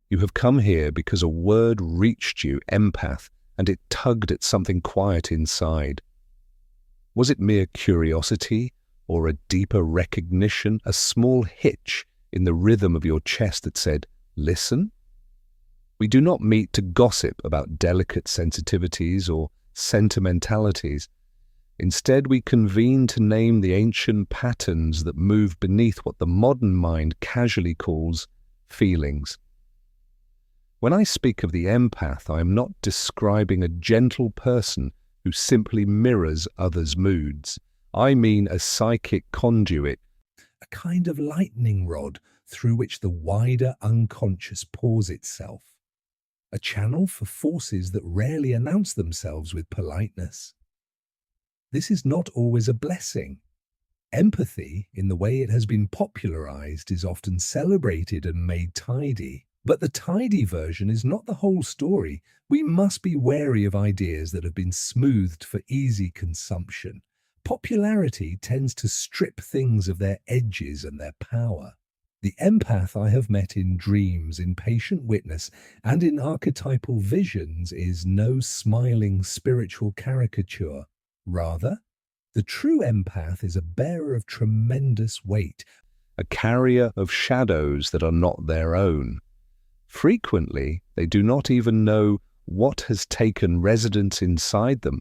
You have come here because a word reached you, empath, and it tugged at something quiet inside. Was it mere curiosity or a deeper recognition, a small hitch in the rhythm of your chest that said, listen? We do not meet to gossip about delicate sensitivities or sentimentalities. Instead, we convene to name the ancient patterns that move beneath what the modern mind casually calls feelings. When I speak of the empath, I am not describing a gentle person who simply mirrors others' moods. I mean a psychic conduit, a kind of lightning rod through which the wider unconscious pours itself, a channel for forces that rarely announce themselves with politeness. This is not always a blessing. Empathy, in the way it has been popularized, is often celebrated and made tidy. But the tidy version is not the whole story. We must be wary of ideas that have been smoothed for easy consumption. Popularity tends to strip things of their edges and their power. The empath I have met in dreams, in patient witness, and in archetypal visions is no smiling spiritual caricature. Rather, the true empath is a bearer of tremendous weight, a carrier of shadows that are not their own. Frequently, they do not even know what has taken residence inside them.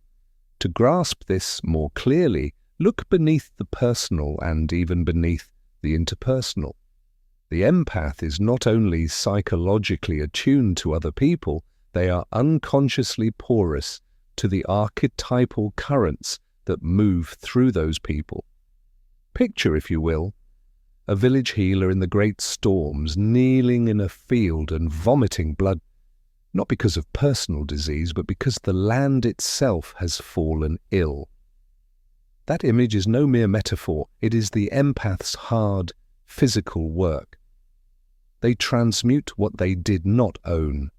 To grasp this more clearly, look beneath the personal and even beneath the interpersonal. The empath is not only psychologically attuned to other people, they are unconsciously porous to the archetypal currents that move through those people. Picture, if you will, a village healer in the great storms, kneeling in a field and vomiting blood, not because of personal disease, but because the land itself has fallen ill. That image is no mere metaphor. It is the empath's hard, physical work. They transmute what they did not own.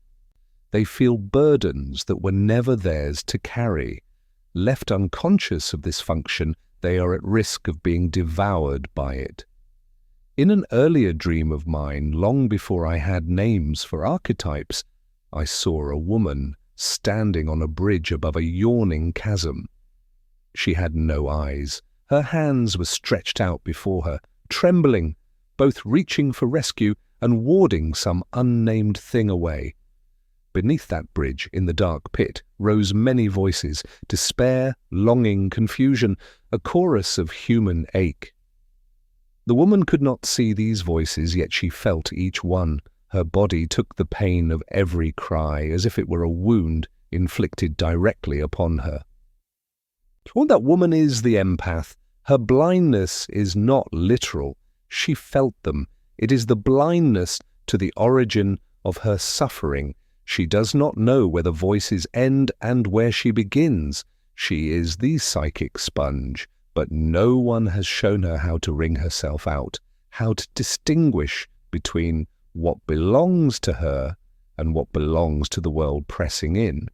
They feel burdens that were never theirs to carry. Left unconscious of this function, they are at risk of being devoured by it. In an earlier dream of mine, long before I had names for archetypes, I saw a woman standing on a bridge above a yawning chasm. She had no eyes. Her hands were stretched out before her, trembling, both reaching for rescue and warding some unnamed thing away. Beneath that bridge, in the dark pit, rose many voices, despair, longing, confusion, a chorus of human ache. The woman could not see these voices, yet she felt each one. Her body took the pain of every cry, as if it were a wound inflicted directly upon her. What that woman is the empath. Her blindness is not literal. She felt them. It is the blindness to the origin of her suffering. She does not know where the voices end and where she begins. She is the psychic sponge, but no one has shown her how to wring herself out, how to distinguish between what belongs to her and what belongs to the world pressing in.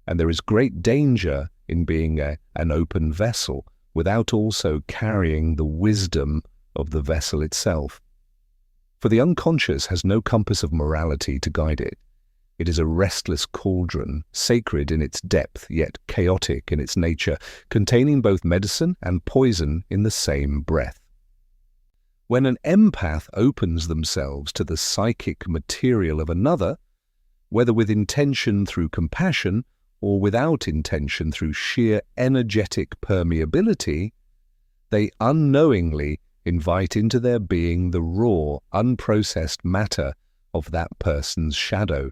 And there is great danger in being an open vessel without also carrying the wisdom of the vessel itself. For the unconscious has no compass of morality to guide it. It is a restless cauldron, sacred in its depth, yet chaotic in its nature, containing both medicine and poison in the same breath. When an empath opens themselves to the psychic material of another, whether with intention through compassion or without intention through sheer energetic permeability, they unknowingly invite into their being the raw, unprocessed matter of that person's shadow.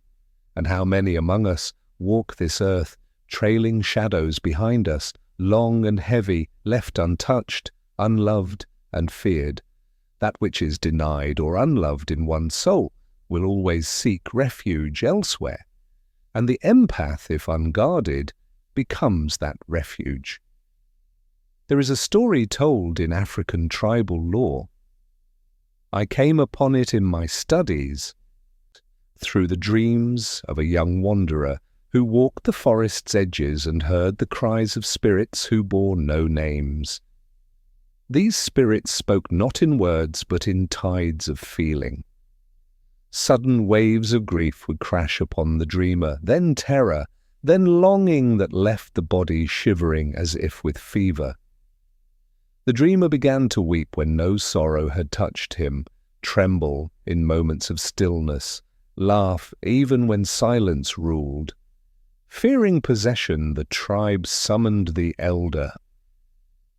And how many among us walk this earth, trailing shadows behind us, long and heavy, left untouched, unloved and feared. That which is denied or unloved in one's soul will always seek refuge elsewhere. And the empath, if unguarded, becomes that refuge. There is a story told in African tribal lore. I came upon it in my studies through the dreams of a young wanderer who walked the forest's edges and heard the cries of spirits who bore no names. These spirits spoke not in words but in tides of feeling. Sudden waves of grief would crash upon the dreamer, then terror, then longing that left the body shivering as if with fever. The dreamer began to weep when no sorrow had touched him, tremble in moments of stillness, laugh even when silence ruled. Fearing possession, the tribe summoned the elder.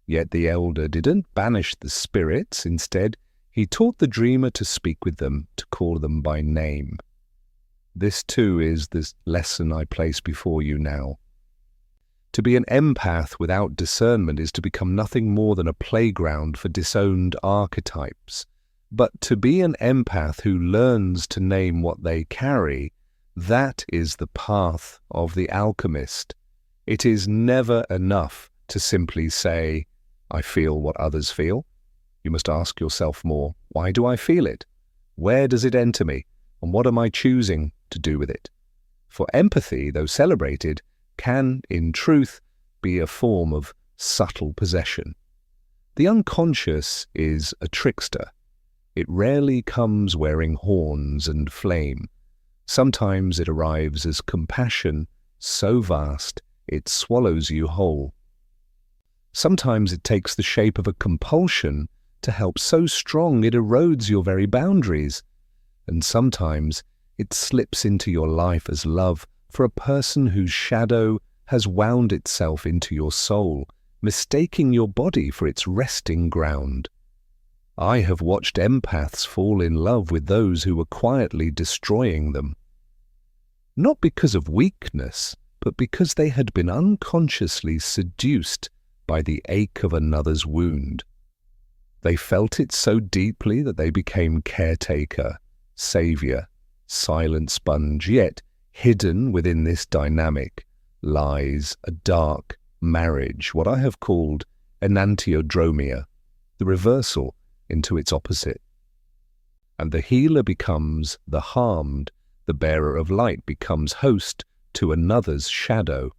Yet the elder didn't banish the spirits. Instead, he taught the dreamer to speak with them, to call them by name. This too is the lesson I place before you now. To be an empath without discernment is to become nothing more than a playground for disowned archetypes. But to be an empath who learns to name what they carry, that is the path of the alchemist. It is never enough to simply say, I feel what others feel. You must ask yourself more, why do I feel it? Where does it enter me? And what am I choosing to do with it? For empathy, though celebrated, can, in truth, be a form of subtle possession. The unconscious is a trickster. It rarely comes wearing horns and flame. Sometimes it arrives as compassion so vast it swallows you whole. Sometimes it takes the shape of a compulsion to help so strong it erodes your very boundaries. And sometimes it slips into your life as love for a person whose shadow has wound itself into your soul, mistaking your body for its resting ground. I have watched empaths fall in love with those who were quietly destroying them. Not because of weakness, but because they had been unconsciously seduced by the ache of another's wound. They felt it so deeply that they became caretaker, savior, silent sponge, yet hidden within this dynamic lies a dark marriage, what I have called enantiodromia, the reversal into its opposite. And the healer becomes the harmed, the bearer of light becomes host to another's shadow.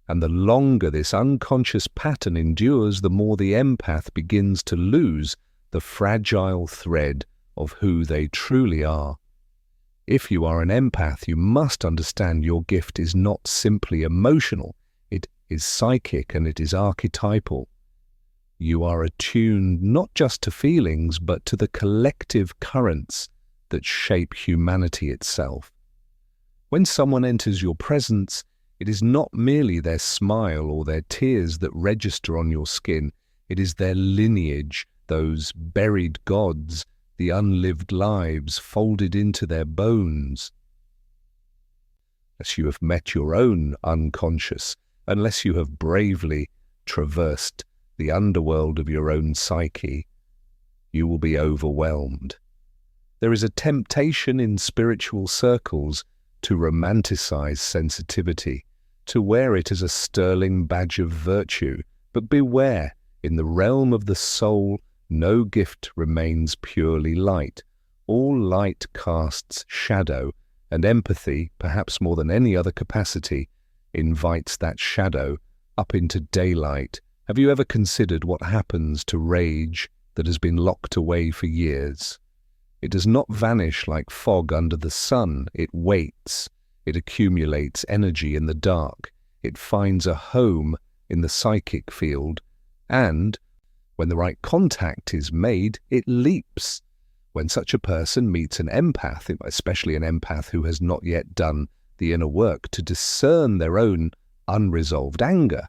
And the longer this unconscious pattern endures, the more the empath begins to lose the fragile thread of who they truly are. If you are an empath, you must understand your gift is not simply emotional, it is psychic and it is archetypal. You are attuned not just to feelings, but to the collective currents that shape humanity itself. When someone enters your presence, it is not merely their smile or their tears that register on your skin. It is their lineage, those buried gods, the unlived lives folded into their bones. Unless you have met your own unconscious, unless you have bravely traversed the underworld of your own psyche, you will be overwhelmed. There is a temptation in spiritual circles to romanticize sensitivity, to wear it as a sterling badge of virtue. But beware, in the realm of the soul, no gift remains purely light. All light casts shadow, and empathy, perhaps more than any other capacity, invites that shadow up into daylight. Have you ever considered what happens to rage that has been locked away for years? It does not vanish like fog under the sun. It waits. It accumulates energy in the dark. It finds a home in the psychic field. And when the right contact is made, it leaps. When such a person meets an empath, especially an empath who has not yet done the inner work to discern their own unresolved anger,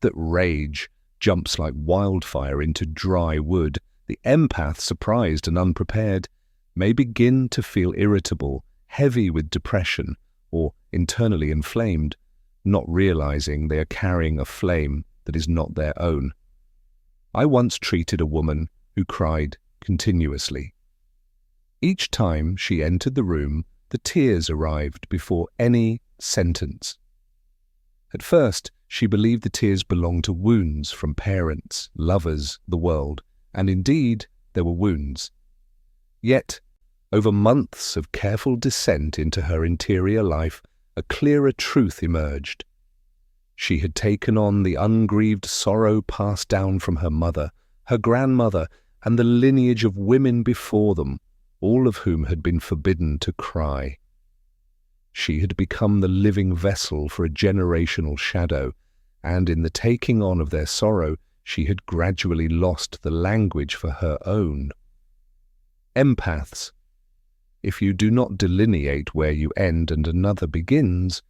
that rage jumps like wildfire into dry wood, the empath, surprised and unprepared, may begin to feel irritable, heavy with depression, or internally inflamed, not realizing they are carrying a flame that is not their own. I once treated a woman who cried continuously. Each time she entered the room, the tears arrived before any sentence. At first, she believed the tears belonged to wounds from parents, lovers, the world, and indeed there were wounds. Yet, over months of careful descent into her interior life, a clearer truth emerged. She had taken on the ungrieved sorrow passed down from her mother, her grandmother, and the lineage of women before them, all of whom had been forbidden to cry. She had become the living vessel for a generational shadow, and in the taking on of their sorrow, she had gradually lost the language for her own. Empaths. If you do not delineate where you end and another begins,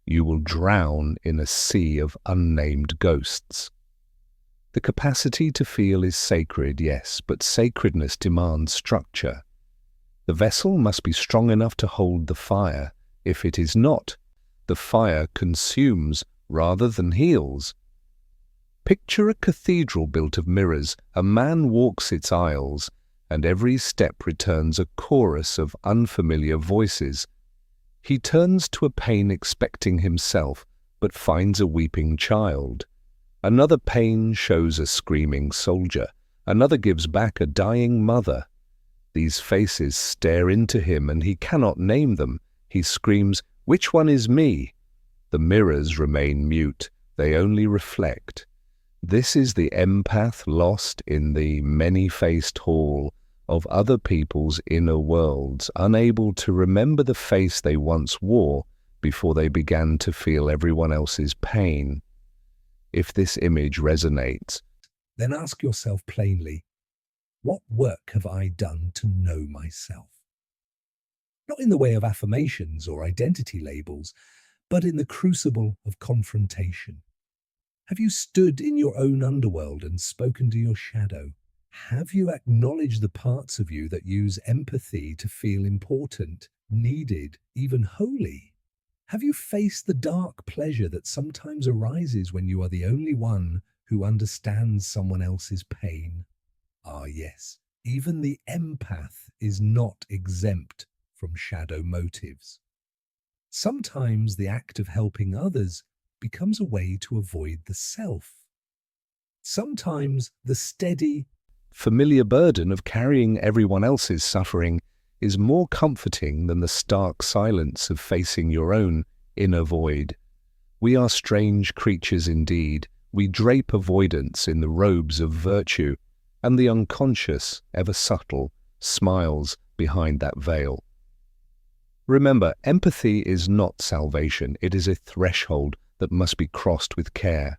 you will drown in a sea of unnamed ghosts. The capacity to feel is sacred, yes, but sacredness demands structure. The vessel must be strong enough to hold the fire. If it is not, the fire consumes rather than heals. Picture a cathedral built of mirrors. A man walks its aisles, and every step returns a chorus of unfamiliar voices. He turns to a pane expecting himself, but finds a weeping child. Another pane shows a screaming soldier. Another gives back a dying mother. These faces stare into him, and he cannot name them. He screams, "Which one is me?" The mirrors remain mute. They only reflect. This is the empath lost in the many-faced hall of other people's inner worlds, unable to remember the face they once wore before they began to feel everyone else's pain. If this image resonates, then ask yourself plainly, what work have I done to know myself? Not in the way of affirmations or identity labels, but in the crucible of confrontation. Have you stood in your own underworld and spoken to your shadow? Have you acknowledged the parts of you that use empathy to feel important, needed, even holy? Have you faced the dark pleasure that sometimes arises when you are the only one who understands someone else's pain? Ah, yes, even the empath is not exempt from shadow motives. Sometimes the act of helping others becomes a way to avoid the self. Sometimes the steady, familiar burden of carrying everyone else's suffering is more comforting than the stark silence of facing your own inner void. We are strange creatures indeed. We drape avoidance in the robes of virtue, and the unconscious, ever subtle, smiles behind that veil. Remember, empathy is not salvation. It is a threshold that must be crossed with care.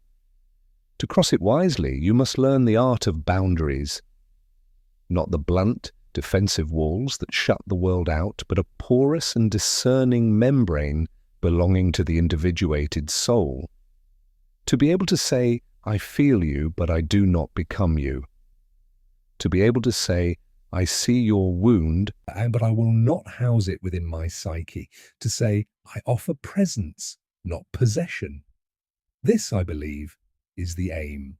To cross it wisely, you must learn the art of boundaries. Not the blunt, defensive walls that shut the world out, but a porous and discerning membrane belonging to the individuated soul. To be able to say, "I feel you, but I do not become you." To be able to say, "I see your wound, but I will not house it within my psyche." To say, "I offer presence, not possession." This, I believe, is the aim.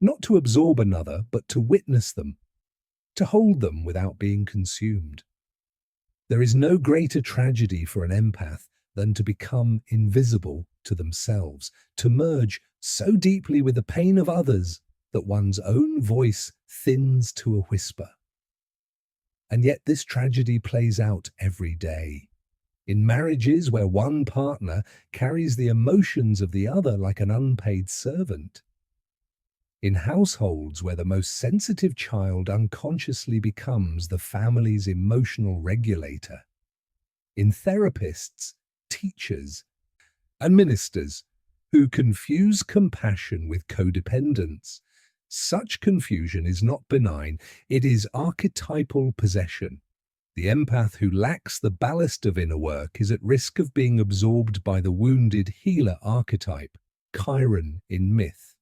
Not to absorb another, but to witness them, to hold them without being consumed. There is no greater tragedy for an empath than to become invisible to themselves, to merge so deeply with the pain of others that one's own voice thins to a whisper. And yet this tragedy plays out every day. In marriages where one partner carries the emotions of the other like an unpaid servant. In households where the most sensitive child unconsciously becomes the family's emotional regulator. In therapists, teachers, and ministers who confuse compassion with codependence. Such confusion is not benign, it is archetypal possession. The empath who lacks the ballast of inner work is at risk of being absorbed by the wounded healer archetype, Chiron in myth.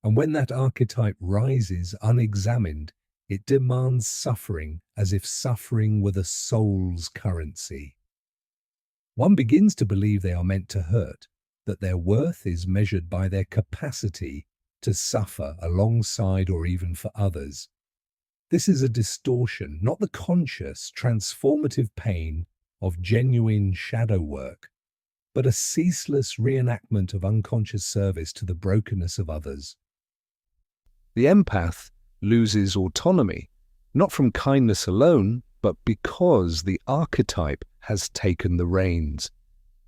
And when that archetype rises unexamined, it demands suffering as if suffering were the soul's currency. One begins to believe they are meant to hurt, that their worth is measured by their capacity to suffer alongside or even for others. This is a distortion, not the conscious, transformative pain of genuine shadow work, but a ceaseless reenactment of unconscious service to the brokenness of others. The empath loses autonomy, not from kindness alone, but because the archetype has taken the reins.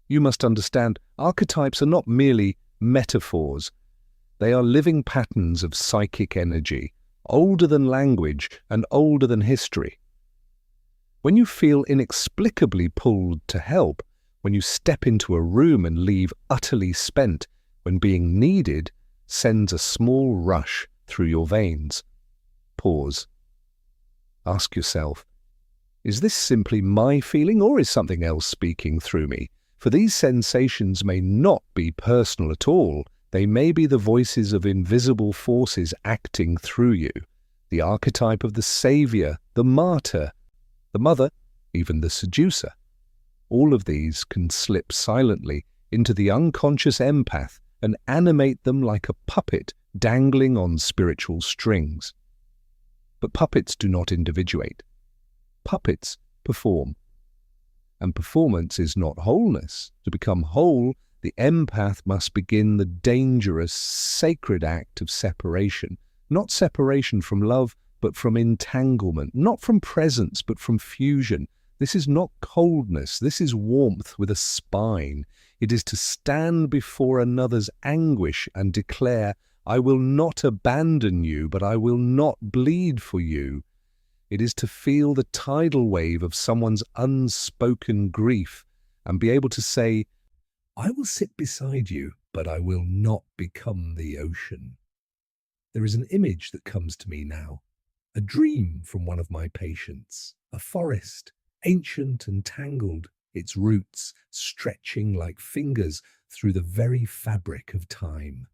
You must understand, archetypes are not merely metaphors. They are living patterns of psychic energy, older than language and older than history. When you feel inexplicably pulled to help, when you step into a room and leave utterly spent, when being needed sends a small rush through your veins. Pause. Ask yourself, is this simply my feeling or is something else speaking through me? For these sensations may not be personal at all. They may be the voices of invisible forces acting through you. The archetype of the savior, the martyr, the mother, even the seducer. All of these can slip silently into the unconscious empath and animate them like a puppet dangling on spiritual strings. But puppets do not individuate. Puppets perform. And performance is not wholeness. To become whole, the empath must begin the dangerous, sacred act of separation. Not separation from love, but from entanglement. Not from presence, but from fusion. This is not coldness. This is warmth with a spine. It is to stand before another's anguish and declare, I will not abandon you, but I will not bleed for you. It is to feel the tidal wave of someone's unspoken grief and be able to say, I will sit beside you, but I will not become the ocean. There is an image that comes to me now, a dream from one of my patients, a forest, ancient and tangled, its roots stretching like fingers through the very fabric of time.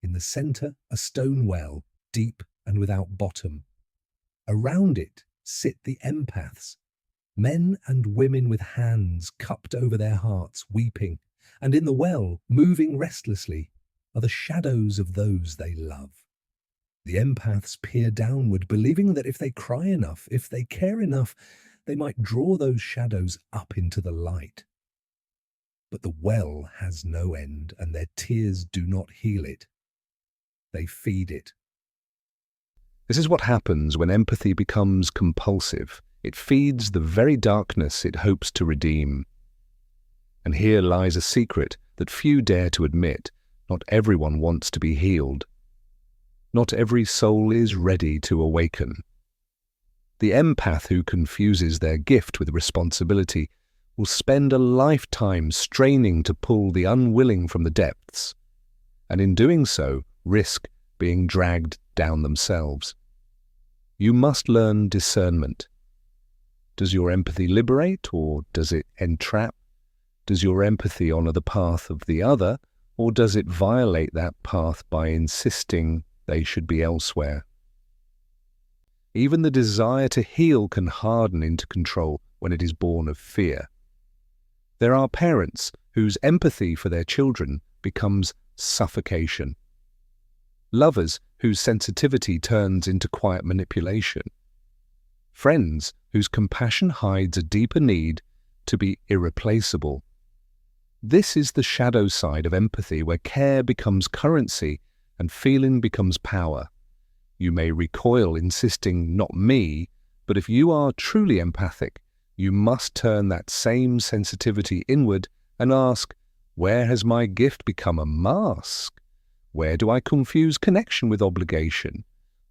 In the centre, a stone well, deep and without bottom. Around it sit the empaths, men and women with hands cupped over their hearts, weeping, and in the well, moving restlessly, are the shadows of those they love. The empaths peer downward, believing that if they cry enough, if they care enough, they might draw those shadows up into the light. But the well has no end, and their tears do not heal it. They feed it. This is what happens when empathy becomes compulsive. It feeds the very darkness it hopes to redeem. And here lies a secret that few dare to admit. Not everyone wants to be healed. Not every soul is ready to awaken. The empath who confuses their gift with responsibility will spend a lifetime straining to pull the unwilling from the depths, and in doing so, risk being dragged down themselves. You must learn discernment. Does your empathy liberate, or does it entrap? Does your empathy honor the path of the other, or does it violate that path by insisting they should be elsewhere? Even the desire to heal can harden into control when it is born of fear. There are parents whose empathy for their children becomes suffocation. Lovers whose sensitivity turns into quiet manipulation. Friends whose compassion hides a deeper need to be irreplaceable. This is the shadow side of empathy, where care becomes currency and feeling becomes power. You may recoil, insisting, not me, but if you are truly empathic, you must turn that same sensitivity inward and ask, where has my gift become a mask? Where do I confuse connection with obligation?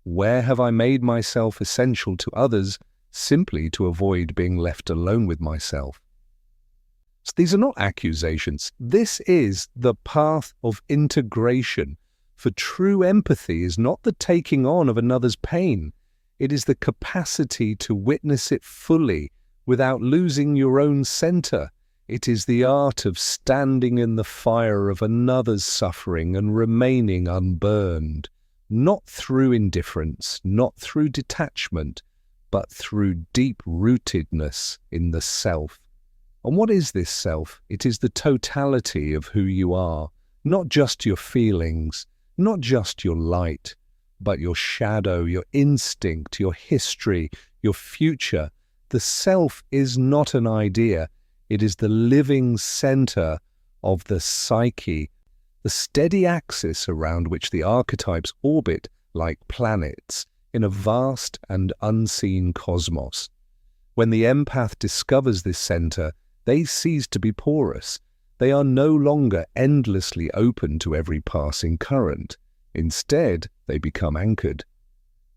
Where have I made myself essential to others simply to avoid being left alone with myself? So these are not accusations. This is the path of integration. For true empathy is not the taking on of another's pain. It is the capacity to witness it fully without losing your own center. It is the art of standing in the fire of another's suffering and remaining unburned, not through indifference, not through detachment, but through deep-rootedness in the self. And what is this self? It is the totality of who you are, not just your feelings, not just your light, but your shadow, your instinct, your history, your future. The self is not an idea. It is the living center of the psyche, the steady axis around which the archetypes orbit like planets in a vast and unseen cosmos. When the empath discovers this center, they cease to be porous. They are no longer endlessly open to every passing current. Instead, they become anchored.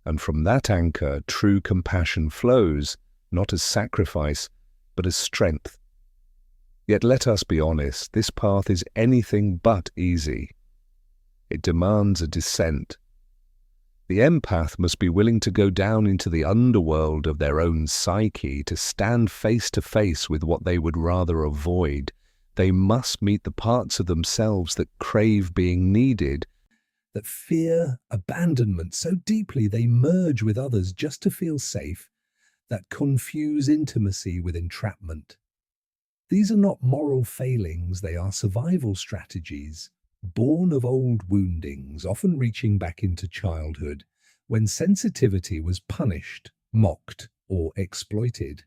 And from that anchor, true compassion flows, not as sacrifice, but as strength. Yet let us be honest, this path is anything but easy. It demands a descent. The empath must be willing to go down into the underworld of their own psyche to stand face to face with what they would rather avoid. They must meet the parts of themselves that crave being needed, that fear abandonment so deeply they merge with others just to feel safe, that confuse intimacy with entrapment. These are not moral failings, they are survival strategies, born of old woundings, often reaching back into childhood, when sensitivity was punished, mocked, or exploited.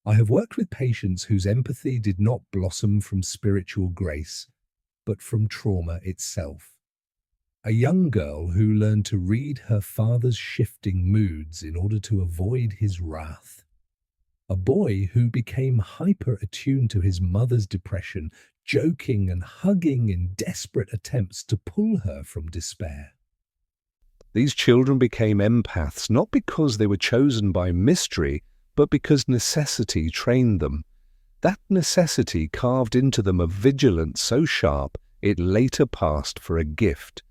I have worked with patients whose empathy did not blossom from spiritual grace, but from trauma itself. A young girl who learned to read her father's shifting moods in order to avoid his wrath. A boy who became hyper-attuned to his mother's depression, joking and hugging in desperate attempts to pull her from despair. These children became empaths not because they were chosen by mystery, but because necessity trained them. That necessity carved into them a vigilance so sharp it later passed for a gift.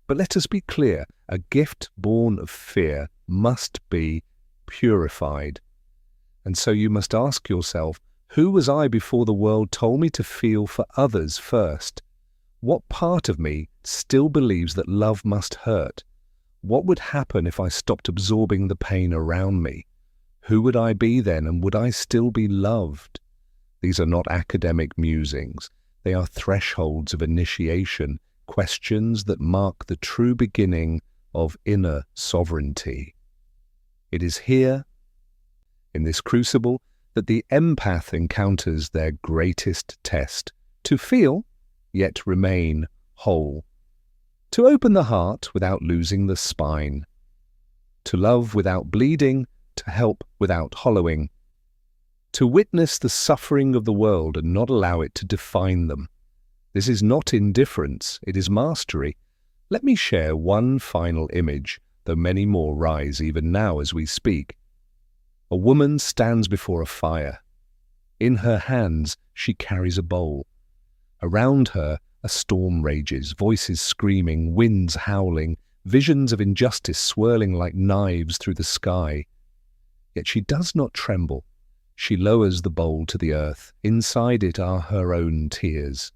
But let us be clear, a gift born of fear must be purified. And so you must ask yourself, who was I before the world told me to feel for others first? What part of me still believes that love must hurt? What would happen if I stopped absorbing the pain around me? Who would I be then, and would I still be loved? These are not academic musings. They are thresholds of initiation, questions that mark the true beginning of inner sovereignty. It is here, in this crucible, that the empath encounters their greatest test: to feel, yet remain whole; to open the heart without losing the spine; to love without bleeding, to help without hollowing; to witness the suffering of the world and not allow it to define them. This is not indifference, it is mastery. Let me share one final image, though many more rise even now as we speak. A woman stands before a fire. In her hands she carries a bowl. Around her a storm rages, voices screaming, winds howling, visions of injustice swirling like knives through the sky. Yet she does not tremble. She lowers the bowl to the earth. Inside it are her own tears.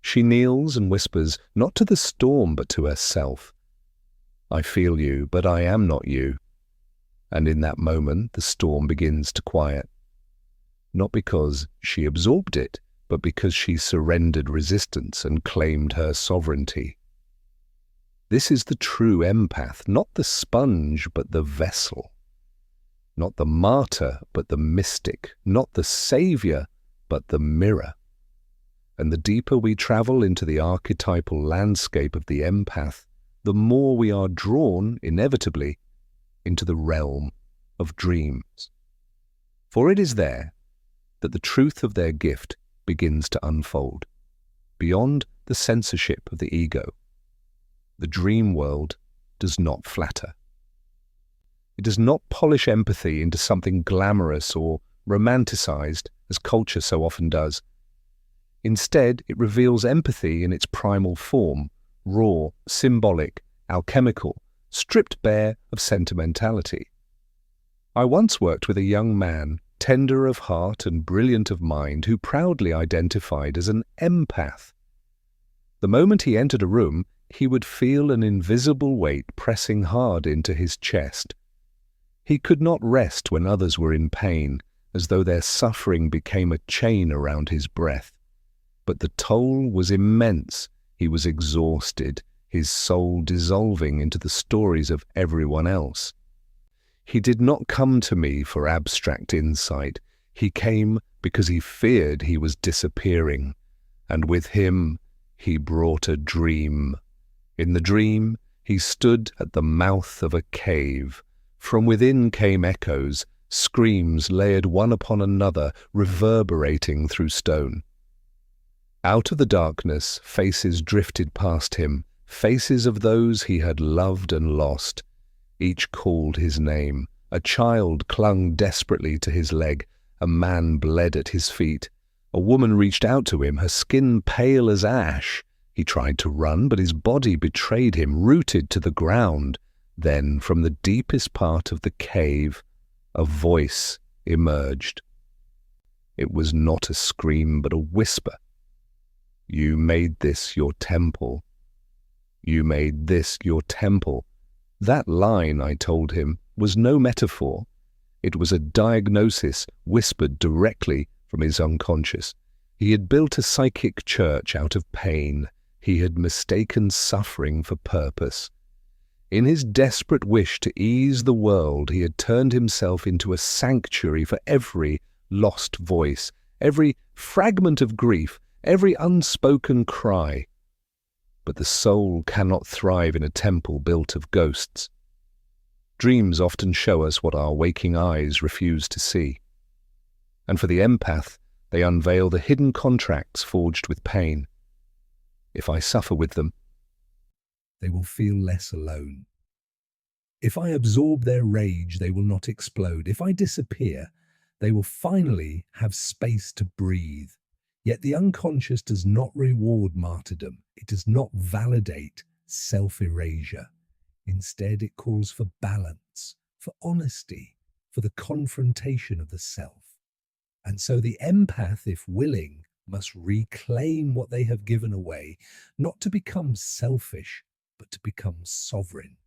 She kneels and whispers, not to the storm but to herself, "I feel you, but I am not you." And in that moment the storm begins to quiet. Not because she absorbed it, but because she surrendered resistance and claimed her sovereignty. This is the true empath, not the sponge but the vessel. Not the martyr but the mystic, not the savior but the mirror. And the deeper we travel into the archetypal landscape of the empath, the more we are drawn, inevitably, into the realm of dreams. For it is there that the truth of their gift begins to unfold, beyond the censorship of the ego. The dream world does not flatter. It does not polish empathy into something glamorous or romanticized, as culture so often does. Instead, it reveals empathy in its primal form, raw, symbolic, alchemical, stripped bare of sentimentality. I once worked with a young man, tender of heart and brilliant of mind, who proudly identified as an empath. The moment he entered a room, he would feel an invisible weight pressing hard into his chest. He could not rest when others were in pain, as though their suffering became a chain around his breath. But the toll was immense. He was exhausted, his soul dissolving into the stories of everyone else. He did not come to me for abstract insight. He came because he feared he was disappearing, and with him he brought a dream. In the dream, he stood at the mouth of a cave. From within came echoes, screams layered one upon another, reverberating through stone. Out of the darkness, faces drifted past him, faces of those he had loved and lost. Each called his name, A child clung desperately to his leg. A man bled at his feet. A woman reached out to him, her skin pale as ash. He tried to run, but his body betrayed him, rooted to the ground. Then, from the deepest part of the cave, a voice emerged. It was not a scream, but a whisper. "You made this your temple. You made this your temple." That line, I told him, was no metaphor. It was a diagnosis whispered directly from his unconscious. He had built a psychic church out of pain. He had mistaken suffering for purpose. In his desperate wish to ease the world, he had turned himself into a sanctuary for every lost voice, every fragment of grief, every unspoken cry. But the soul cannot thrive in a temple built of ghosts. Dreams often show us what our waking eyes refuse to see. And for the empath, they unveil the hidden contracts forged with pain. If I suffer with them, they will feel less alone. If I absorb their rage, they will not explode. If I disappear, they will finally have space to breathe. Yet the unconscious does not reward martyrdom. It does not validate self-erasure. Instead, it calls for balance, for honesty, for the confrontation of the self. And so the empath, if willing, must reclaim what they have given away, not to become selfish, but to become sovereign.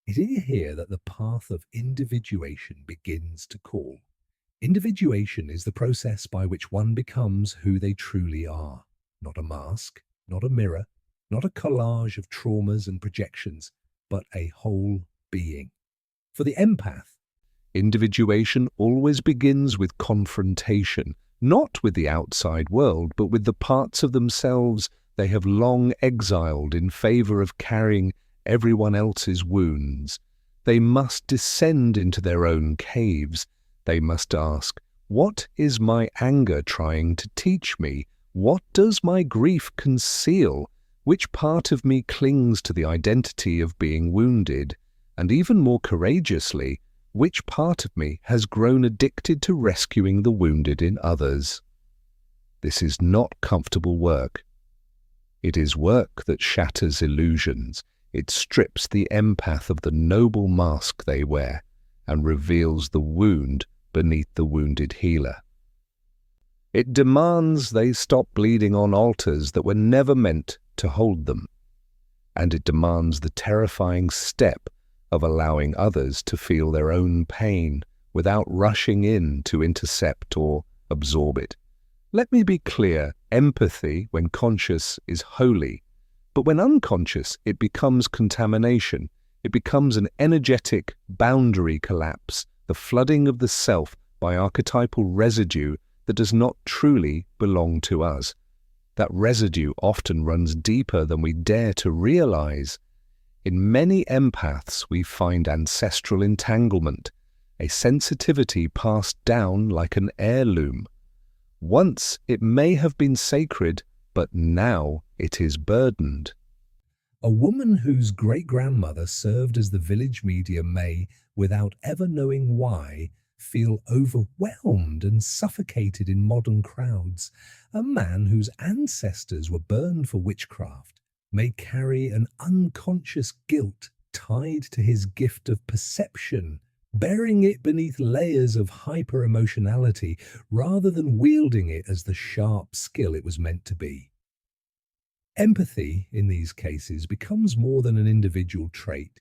It is here that the path of individuation begins to call. Individuation is the process by which one becomes who they truly are, not a mask, not a mirror, not a collage of traumas and projections, but a whole being. For the empath, individuation always begins with confrontation, not with the outside world, but with the parts of themselves they have long exiled in favor of carrying everyone else's wounds. They must descend into their own caves. They must ask, what is my anger trying to teach me? What does my grief conceal? Which part of me clings to the identity of being wounded? And even more courageously, which part of me has grown addicted to rescuing the wounded in others? This is not comfortable work. It is work that shatters illusions. It strips the empath of the noble mask they wear and reveals the wound beneath the wounded healer. It demands they stop bleeding on altars that were never meant to hold them. And it demands the terrifying step of allowing others to feel their own pain without rushing in to intercept or absorb it. Let me be clear, empathy, when conscious, is holy, but when unconscious, it becomes contamination. It becomes an energetic boundary collapse, the flooding of the self by archetypal residue that does not truly belong to us. That residue often runs deeper than we dare to realize. In many empaths, we find ancestral entanglement, a sensitivity passed down like an heirloom. Once it may have been sacred, but now it is burdened. A woman whose great-grandmother served as the village medium may, without ever knowing why, feel overwhelmed and suffocated in modern crowds. A man whose ancestors were burned for witchcraft may carry an unconscious guilt tied to his gift of perception, burying it beneath layers of hyper-emotionality rather than wielding it as the sharp skill it was meant to be. Empathy, in these cases, becomes more than an individual trait.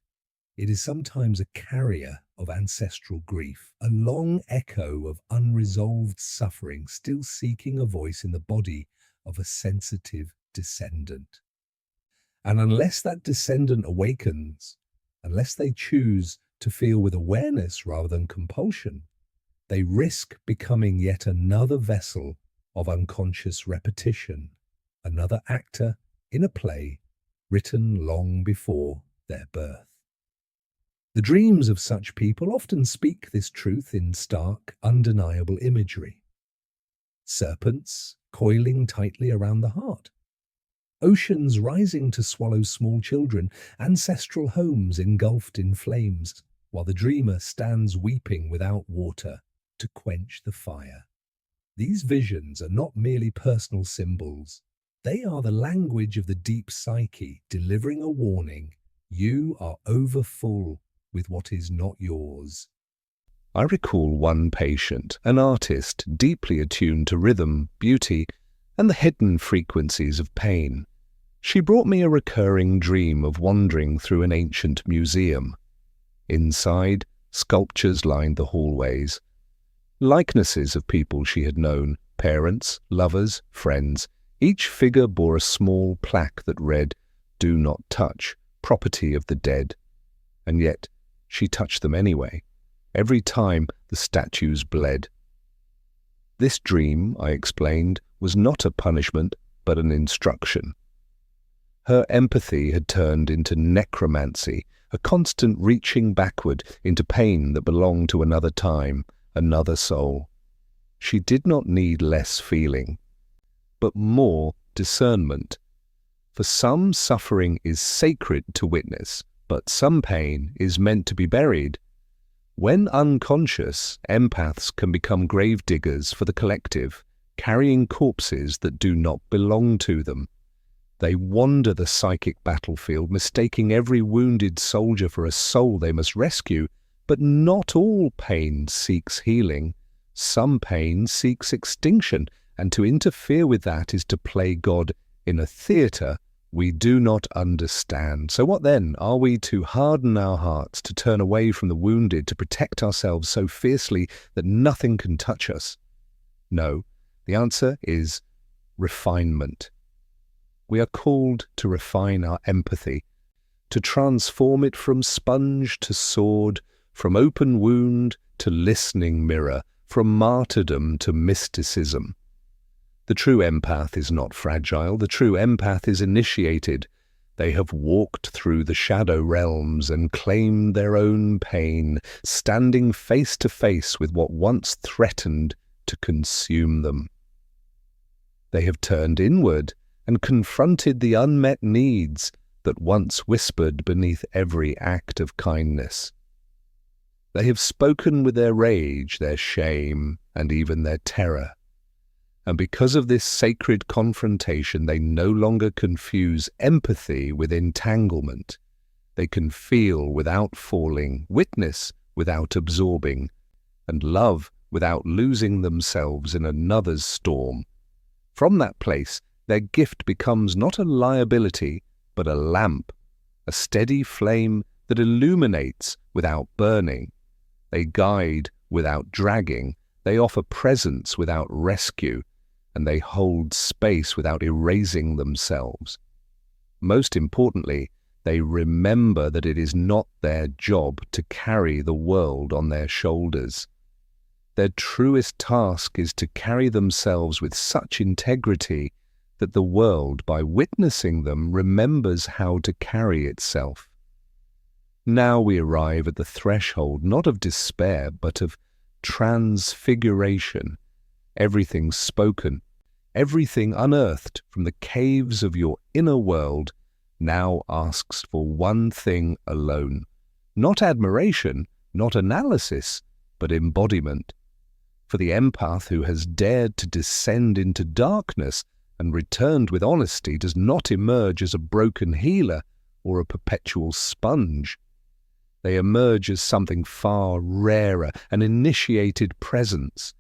It is sometimes a carrier of ancestral grief, a long echo of unresolved suffering still seeking a voice in the body of a sensitive descendant. And unless that descendant awakens, unless they choose to feel with awareness rather than compulsion, they risk becoming yet another vessel of unconscious repetition, another actor in a play written long before their birth. The dreams of such people often speak this truth in stark, undeniable imagery. Serpents coiling tightly around the heart, oceans rising to swallow small children, ancestral homes engulfed in flames. while the dreamer stands weeping without water to quench the fire. These visions are not merely personal symbols. They are the language of the deep psyche, delivering a warning: you are overfull with what is not yours. I recall one patient, an artist deeply attuned to rhythm, beauty, and the hidden frequencies of pain. She brought me a recurring dream of wandering through an ancient museum. Inside, sculptures lined the hallways. Likenesses of people she had known, parents, lovers, friends. Each figure bore a small plaque that read, "Do not touch, property of the dead." And yet, she touched them anyway. Every time the statues bled. This dream, I explained, was not a punishment, but an instruction. Her empathy had turned into necromancy, a constant reaching backward into pain that belonged to another time, another soul. She did not need less feeling, but more discernment. For some, suffering is sacred to witness, but some pain is meant to be buried. When unconscious, empaths can become grave diggers for the collective, carrying corpses that do not belong to them. They wander the psychic battlefield, mistaking every wounded soldier for a soul they must rescue. But not all pain seeks healing. Some pain seeks extinction, and to interfere with that is to play God in a theatre we do not understand. So what then? Are we to harden our hearts, to turn away from the wounded, to protect ourselves so fiercely that nothing can touch us? No, the answer is refinement. We are called to refine our empathy, to transform it from sponge to sword, from open wound to listening mirror, from martyrdom to mysticism. The true empath is not fragile. The true empath is initiated. They have walked through the shadow realms and claimed their own pain, standing face to face with what once threatened to consume them. They have turned inward and confronted the unmet needs that once whispered beneath every act of kindness. They have spoken with their rage, their shame, and even their terror. And because of this sacred confrontation, they no longer confuse empathy with entanglement. They can feel without falling, witness without absorbing, and love without losing themselves in another's storm. From that place, their gift becomes not a liability, but a lamp, a steady flame that illuminates without burning. They guide without dragging. They offer presence without rescue, and they hold space without erasing themselves. Most importantly, they remember that it is not their job to carry the world on their shoulders. Their truest task is to carry themselves with such integrity that the world, by witnessing them, remembers how to carry itself. Now we arrive at the threshold not of despair, but of transfiguration. Everything spoken, everything unearthed from the caves of your inner world now asks for one thing alone. Not admiration, not analysis, but embodiment. For the empath who has dared to descend into darkness and returned with honesty does not emerge as a broken healer or a perpetual sponge. They emerge as something far rarer, an initiated presence,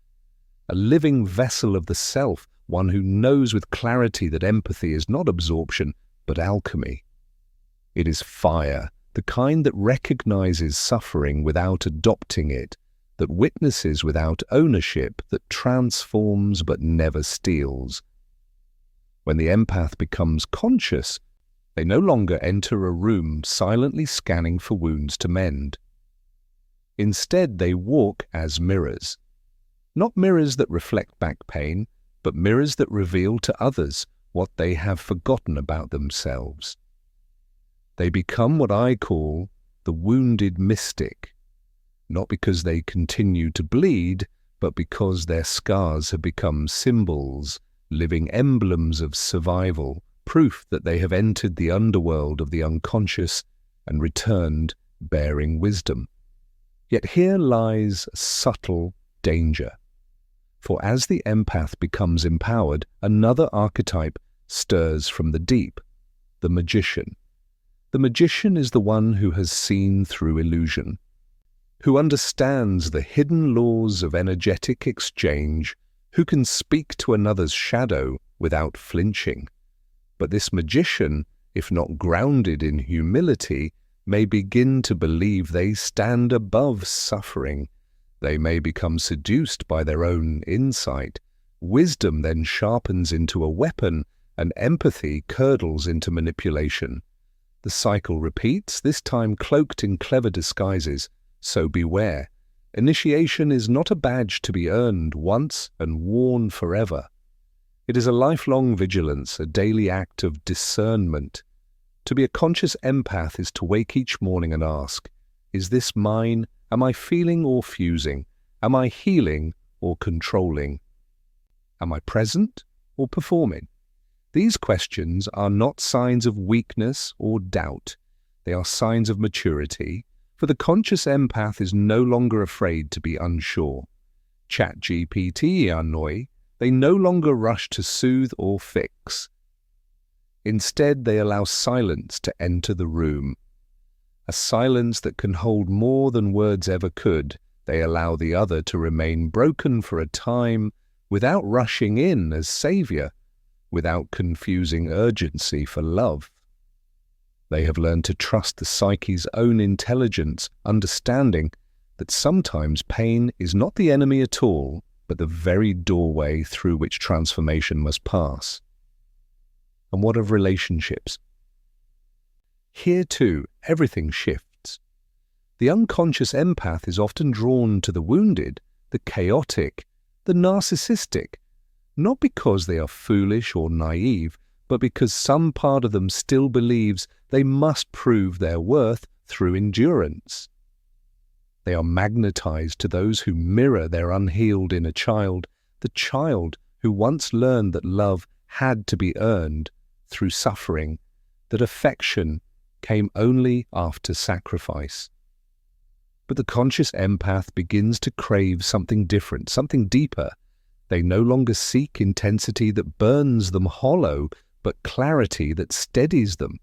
a living vessel of the self, one who knows with clarity that empathy is not absorption, but alchemy. It is fire, the kind that recognizes suffering without adopting it, that witnesses without ownership, that transforms but never steals. When the empath becomes conscious, they no longer enter a room silently scanning for wounds to mend. Instead, they walk as mirrors. Not mirrors that reflect back pain, but mirrors that reveal to others what they have forgotten about themselves. They become what I call the wounded mystic, not because they continue to bleed, but because their scars have become symbols, living emblems of survival, proof that they have entered the underworld of the unconscious and returned bearing wisdom. Yet here lies a subtle danger. For as the empath becomes empowered, another archetype stirs from the deep, the magician. The magician is the one who has seen through illusion, who understands the hidden laws of energetic exchange, who can speak to another's shadow without flinching. But this magician, if not grounded in humility, may begin to believe they stand above suffering. They may become seduced by their own insight. Wisdom then sharpens into a weapon, and empathy curdles into manipulation. The cycle repeats, this time cloaked in clever disguises. So beware. Initiation is not a badge to be earned once and worn forever. It is a lifelong vigilance, a daily act of discernment. To be a conscious empath is to wake each morning and ask, is this mine? Am I feeling or fusing? Am I healing or controlling? Am I present or performing? These questions are not signs of weakness or doubt. They are signs of maturity, for the conscious empath is no longer afraid to be unsure. ChatGPT annoy, they no longer rush to soothe or fix. Instead, they allow silence to enter the room. A silence that can hold more than words ever could. They allow the other to remain broken for a time without rushing in as savior, without confusing urgency for love. They have learned to trust the psyche's own intelligence, understanding that sometimes pain is not the enemy at all, but the very doorway through which transformation must pass. And what of relationships? Here too, everything shifts. The unconscious empath is often drawn to the wounded, the chaotic, the narcissistic, not because they are foolish or naive, but because some part of them still believes they must prove their worth through endurance. They are magnetized to those who mirror their unhealed inner child, the child who once learned that love had to be earned through suffering, that affection came only after sacrifice. But the conscious empath begins to crave something different, something deeper. They no longer seek intensity that burns them hollow, but clarity that steadies them.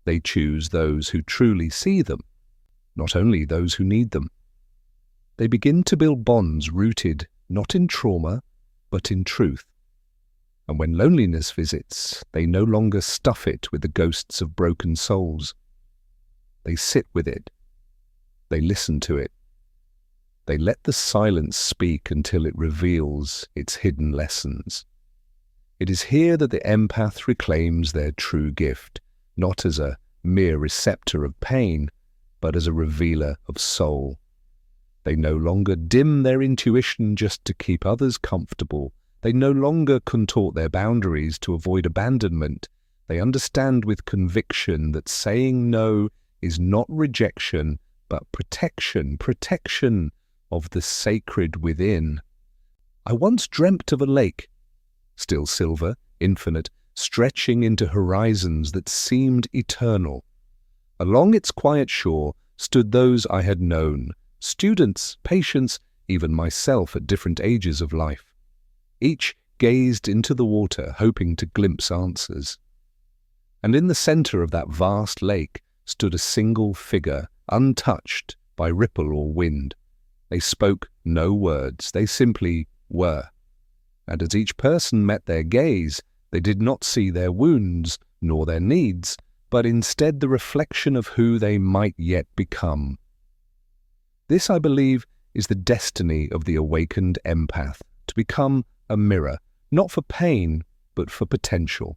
They choose those who truly see them, not only those who need them. They begin to build bonds rooted not in trauma, but in truth. And when loneliness visits, they no longer stuff it with the ghosts of broken souls. They sit with it. They listen to it. They let the silence speak until it reveals its hidden lessons. It is here that the empath reclaims their true gift, not as a mere receptor of pain, but as a revealer of soul. They no longer dim their intuition just to keep others comfortable. They no longer contort their boundaries to avoid abandonment. They understand with conviction that saying no is not rejection, but protection of the sacred within. I once dreamt of a lake, still silver, infinite, stretching into horizons that seemed eternal. Along its quiet shore stood those I had known, students, patients, even myself at different ages of life. Each gazed into the water, hoping to glimpse answers. And in the center of that vast lake stood a single figure, untouched by ripple or wind. They spoke no words, they simply were. And as each person met their gaze, they did not see their wounds nor their needs, but instead the reflection of who they might yet become. This, I believe, is the destiny of the awakened empath, to become a mirror, not for pain, but for potential.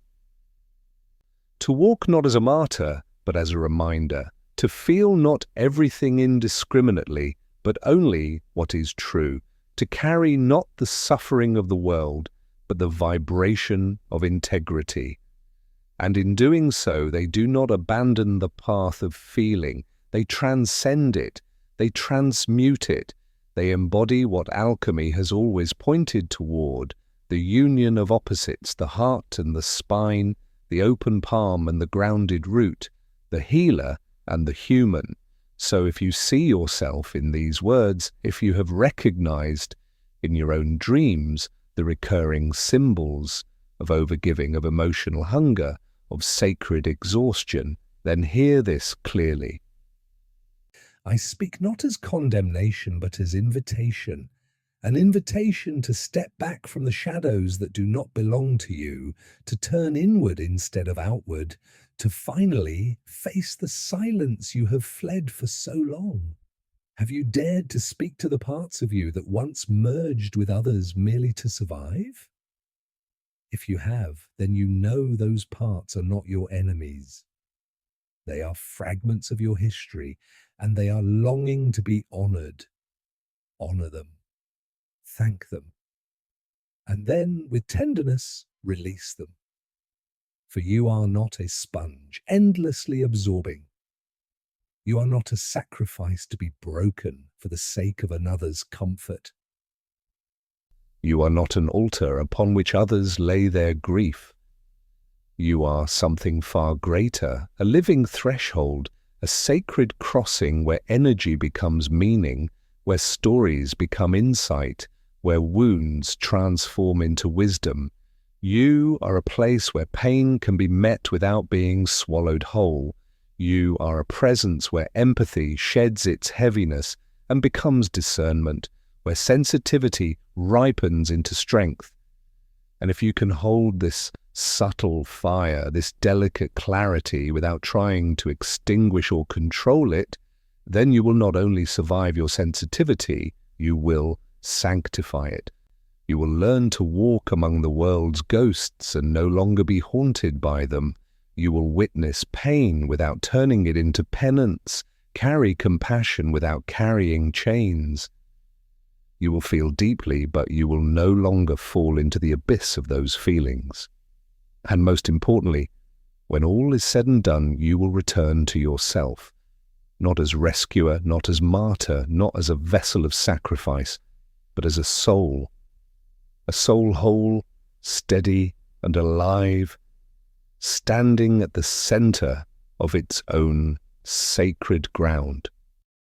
To walk not as a martyr, but as a reminder, to feel not everything indiscriminately, but only what is true, to carry not the suffering of the world, but the vibration of integrity. And in doing so, they do not abandon the path of feeling. They transcend it. They transmute it. They embody what alchemy has always pointed toward, the union of opposites, the heart and the spine, the open palm and the grounded root, the healer and the human, So if you see yourself in these words, if you have recognized in your own dreams the recurring symbols of overgiving, of emotional hunger, of sacred exhaustion, then hear this clearly. I speak not as condemnation, but as invitation. An invitation to step back from the shadows that do not belong to you, to turn inward instead of outward, to finally face the silence you have fled for so long. Have you dared to speak to the parts of you that once merged with others merely to survive? If you have, then you know those parts are not your enemies. They are fragments of your history, and they are longing to be honored. Honor them. Thank them. And then, with tenderness, release them. For you are not a sponge, endlessly absorbing. You are not a sacrifice to be broken for the sake of another's comfort. You are not an altar upon which others lay their grief. You are something far greater, a living threshold, a sacred crossing where energy becomes meaning, where stories become insight, where wounds transform into wisdom. You are a place where pain can be met without being swallowed whole. You are a presence where empathy sheds its heaviness and becomes discernment, where sensitivity ripens into strength. And if you can hold this subtle fire, this delicate clarity without trying to extinguish or control it, then you will not only survive your sensitivity, you will sanctify it. You will learn to walk among the world's ghosts and no longer be haunted by them. You will witness pain without turning it into penance, carry compassion without carrying chains. You will feel deeply, but you will no longer fall into the abyss of those feelings. And most importantly, when all is said and done, you will return to yourself, not as rescuer, not as martyr, not as a vessel of sacrifice, but as a soul whole, steady and alive, standing at the center of its own sacred ground.